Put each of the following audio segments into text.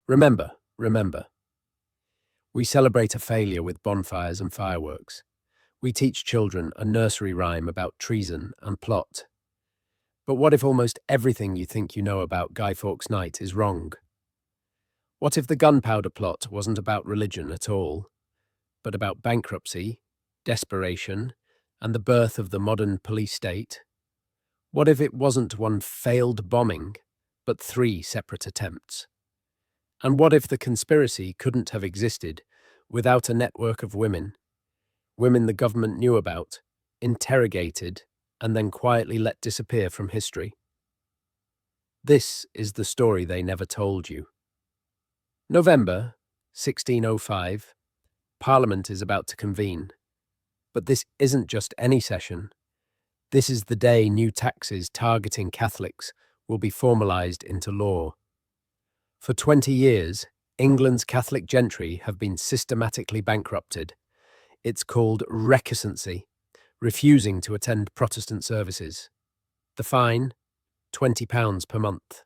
Remember, we celebrate a failure with bonfires and fireworks. We teach children a nursery rhyme about treason and plot. But what if almost everything you think you know about Guy Fawkes Night is wrong? What if the Gunpowder Plot wasn't about religion at all, but about bankruptcy, desperation, and the birth of the modern police state? What if it wasn't one failed bombing, but 3 separate attempts? And what if the conspiracy couldn't have existed without a network of women the government knew about, interrogated, and then quietly let disappear from history? This is the story they never told you. November 1605, Parliament is about to convene. But this isn't just any session. This is the day new taxes targeting Catholics will be formalised into law. For 20 years, England's Catholic gentry have been systematically bankrupted. It's called recusancy, refusing to attend Protestant services. The fine, £20 per month.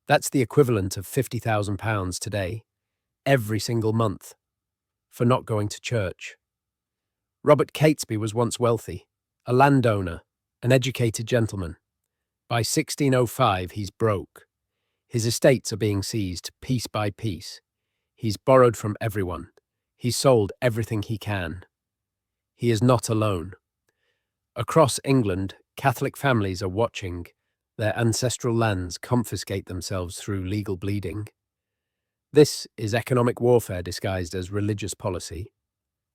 That's the equivalent of £50,000 today, every single month, for not going to church. Robert Catesby was once wealthy, a landowner, an educated gentleman. By 1605, he's broke. His estates are being seized piece by piece. He's borrowed from everyone. He's sold everything he can. He is not alone. Across England, Catholic families are watching their ancestral lands confiscate themselves through legal bleeding. This is economic warfare disguised as religious policy,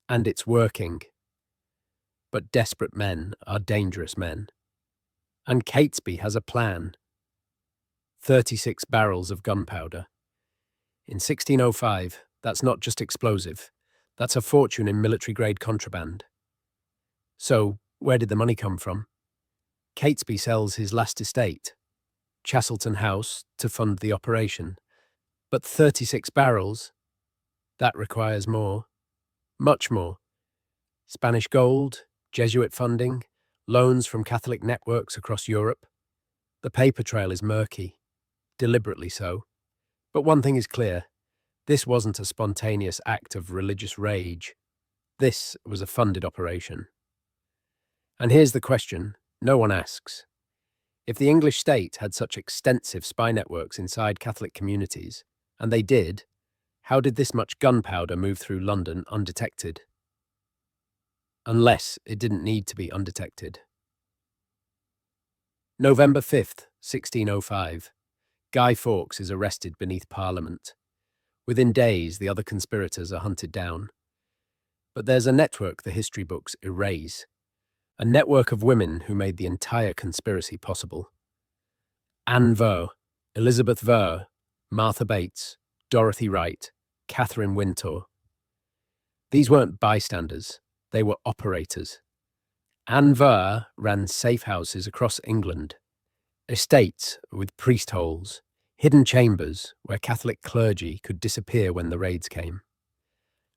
and it's working. But desperate men are dangerous men. And Catesby has a plan. 36 barrels of gunpowder. In 1605, that's not just explosive, that's a fortune in military-grade contraband. So, where did the money come from? Catesby sells his last estate, Chastleton House, to fund the operation. But 36 barrels? That requires more. Much more. Spanish gold, Jesuit funding, loans from Catholic networks across Europe. The paper trail is murky. Deliberately so. But one thing is clear. This wasn't a spontaneous act of religious rage. This was a funded operation. And here's the question no one asks. If the English state had such extensive spy networks inside Catholic communities, and they did, how did this much gunpowder move through London undetected? Unless it didn't need to be undetected. November 5th, 1605. Guy Fawkes is arrested beneath Parliament. Within days, the other conspirators are hunted down. But there's a network the history books erase. A network of women who made the entire conspiracy possible. Anne Vaux, Elizabeth Vaux, Martha Bates, Dorothy Wright, Catherine Wintour. These weren't bystanders, they were operators. Anne Vaux ran safe houses across England. Estates with priest holes, hidden chambers where Catholic clergy could disappear when the raids came.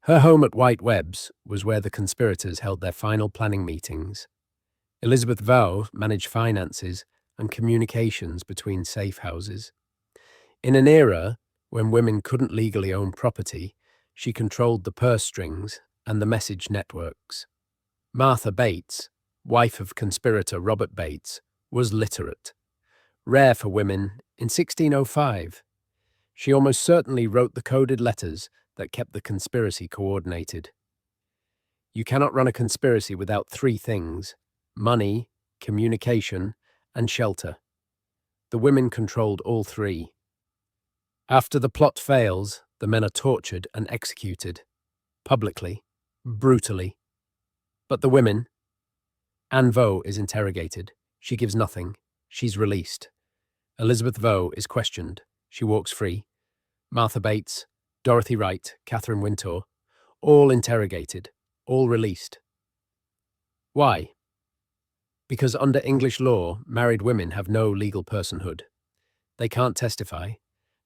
Her home at White Webb's was where the conspirators held their final planning meetings. Elizabeth Vaux managed finances and communications between safe houses. In an era when women couldn't legally own property, she controlled the purse strings and the message networks. Martha Bates, wife of conspirator Robert Bates, was literate. Rare for women in 1605. She almost certainly wrote the coded letters that kept the conspiracy coordinated. You cannot run a conspiracy without 3 things: money, communication, and shelter. The women controlled all 3. After the plot fails, the men are tortured and executed. Publicly, brutally. But the women? Anne Vaux is interrogated. She gives nothing. She's released. Elizabeth Vaux is questioned. She walks free. Martha Bates, Dorothy Wright, Catherine Wintour, all interrogated, all released. Why? Because under English law, married women have no legal personhood. They can't testify.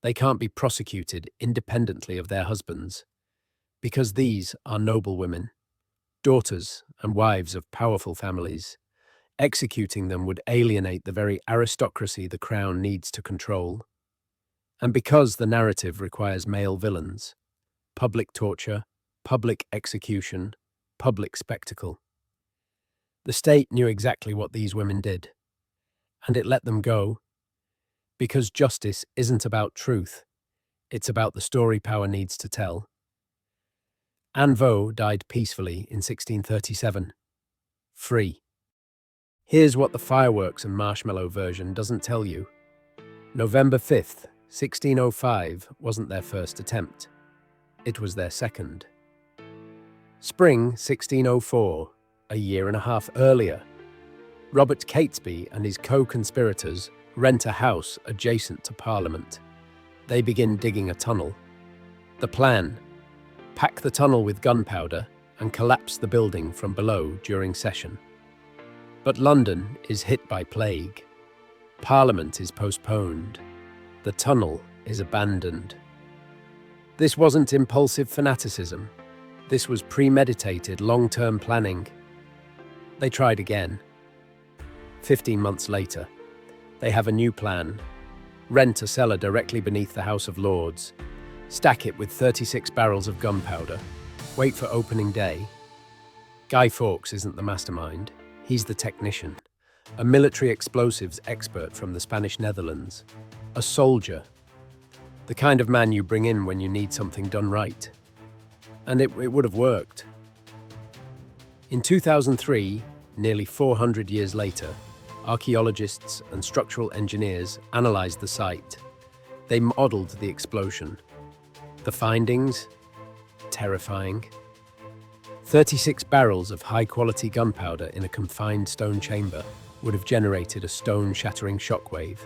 They can't be prosecuted independently of their husbands. Because these are noble women, daughters and wives of powerful families. Executing them would alienate the very aristocracy the crown needs to control. And because the narrative requires male villains, public torture, public execution, public spectacle. The state knew exactly what these women did, and it let them go, because justice isn't about truth, it's about the story power needs to tell. Anne Vaux died peacefully in 1637. Free. Here's what the fireworks and marshmallow version doesn't tell you. November 5th, 1605 wasn't their first attempt. It was their second. Spring 1604, a year and a half earlier, Robert Catesby and his co-conspirators rent a house adjacent to Parliament. They begin digging a tunnel. The plan: pack the tunnel with gunpowder and collapse the building from below during session. But London is hit by plague. Parliament is postponed. The tunnel is abandoned. This wasn't impulsive fanaticism. This was premeditated, long-term planning. They tried again. 15 months later, they have a new plan. Rent a cellar directly beneath the House of Lords. Stack it with 36 barrels of gunpowder. Wait for opening day. Guy Fawkes isn't the mastermind. He's the technician. A military explosives expert from the Spanish Netherlands. A soldier. The kind of man you bring in when you need something done right. And it would have worked. In 2003, nearly 400 years later, archaeologists and structural engineers analyzed the site. They modeled the explosion. The findings? Terrifying. 36 barrels of high-quality gunpowder in a confined stone chamber would have generated a stone-shattering shockwave.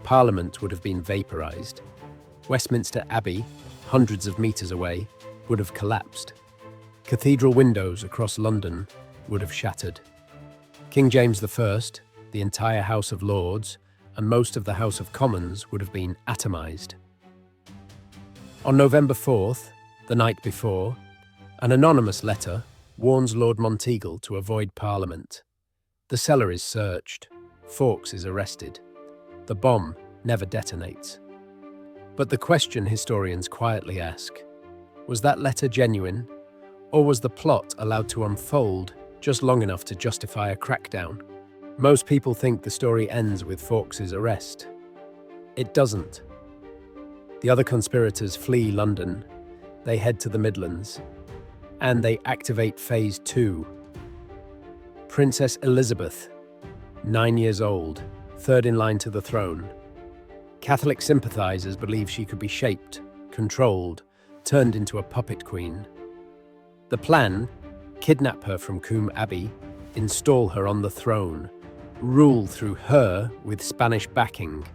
Parliament would have been vaporized. Westminster Abbey, hundreds of meters away, would have collapsed. Cathedral windows across London would have shattered. King James I, the entire House of Lords, and most of the House of Commons would have been atomized. On November 4th, the night before, an anonymous letter warns Lord Monteagle to avoid Parliament. The cellar is searched. Fawkes is arrested. The bomb never detonates. But the question historians quietly ask, was that letter genuine, or was the plot allowed to unfold just long enough to justify a crackdown? Most people think the story ends with Fawkes' arrest. It doesn't. The other conspirators flee London. They head to the Midlands. And they activate Phase 2. Princess Elizabeth, 9 years old, third in line to the throne. Catholic sympathizers believe she could be shaped, controlled, turned into a puppet queen. The plan: kidnap her from Coombe Abbey, install her on the throne, rule through her with Spanish backing.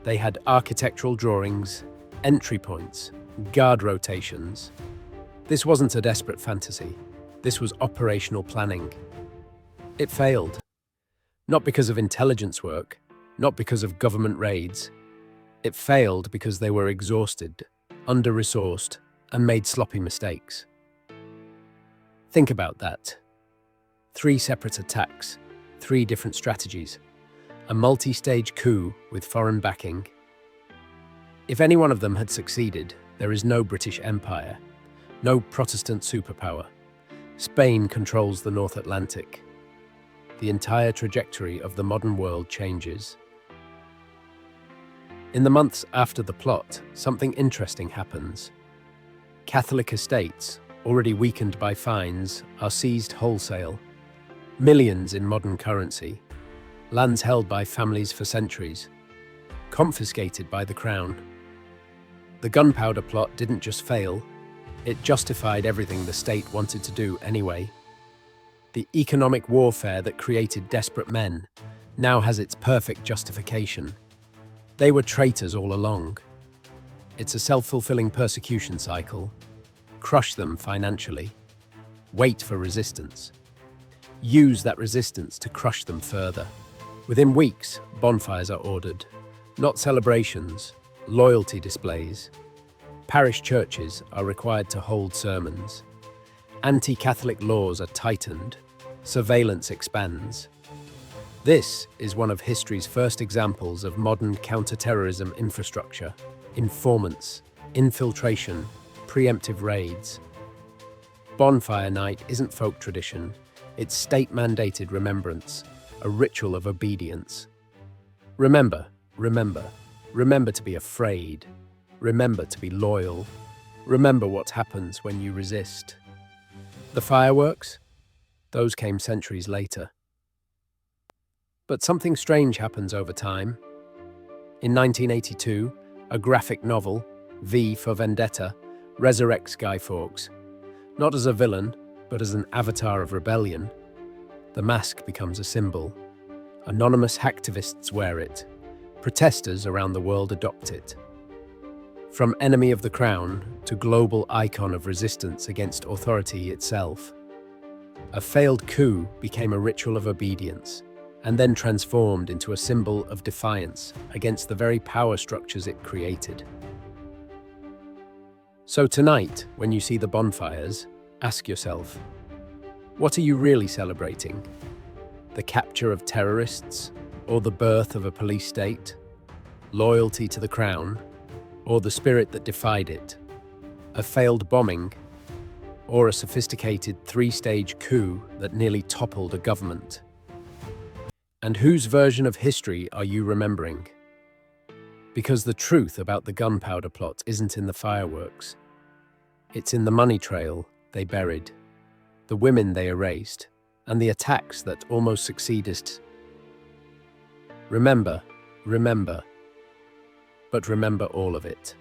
They had architectural drawings, entry points, guard rotations. This wasn't a desperate fantasy. This was operational planning. It failed. Not because of intelligence work, not because of government raids. It failed because they were exhausted, under-resourced, and made sloppy mistakes. Think about that. 3 separate attacks, 3 different strategies, a multi-stage coup with foreign backing. If any one of them had succeeded, there is no British Empire, no Protestant superpower. Spain controls the North Atlantic. The entire trajectory of the modern world changes. In the months after the plot, something interesting happens. Catholic estates, already weakened by fines, are seized wholesale. Millions in modern currency. Lands held by families for centuries. Confiscated by the Crown. The Gunpowder Plot didn't just fail, it justified everything the state wanted to do anyway. The economic warfare that created desperate men now has its perfect justification. They were traitors all along. It's a self-fulfilling persecution cycle. Crush them financially. Wait for resistance. Use that resistance to crush them further. Within weeks, bonfires are ordered. Not celebrations, loyalty displays. Parish churches are required to hold sermons. Anti-Catholic laws are tightened. Surveillance expands. This is one of history's first examples of modern counter-terrorism infrastructure: informants, infiltration, preemptive raids. Bonfire Night isn't folk tradition, it's state-mandated remembrance, a ritual of obedience. Remember, remember, remember to be afraid. Remember to be loyal. Remember what happens when you resist. The fireworks? Those came centuries later. But something strange happens over time. In 1982, a graphic novel, V for Vendetta, resurrects Guy Fawkes. Not as a villain, but as an avatar of rebellion. The mask becomes a symbol. Anonymous hacktivists wear it. Protesters around the world adopt it. From enemy of the crown to global icon of resistance against authority itself. A failed coup became a ritual of obedience, and then transformed into a symbol of defiance against the very power structures it created. So tonight, when you see the bonfires, ask yourself, what are you really celebrating? The capture of terrorists, or the birth of a police state? Loyalty to the crown, or the spirit that defied it? A failed bombing, or a sophisticated three-stage coup that nearly toppled a government? And whose version of history are you remembering? Because the truth about the Gunpowder Plot isn't in the fireworks. It's in the money trail they buried, the women they erased, and the attacks that almost succeeded. Remember, remember, but remember all of it.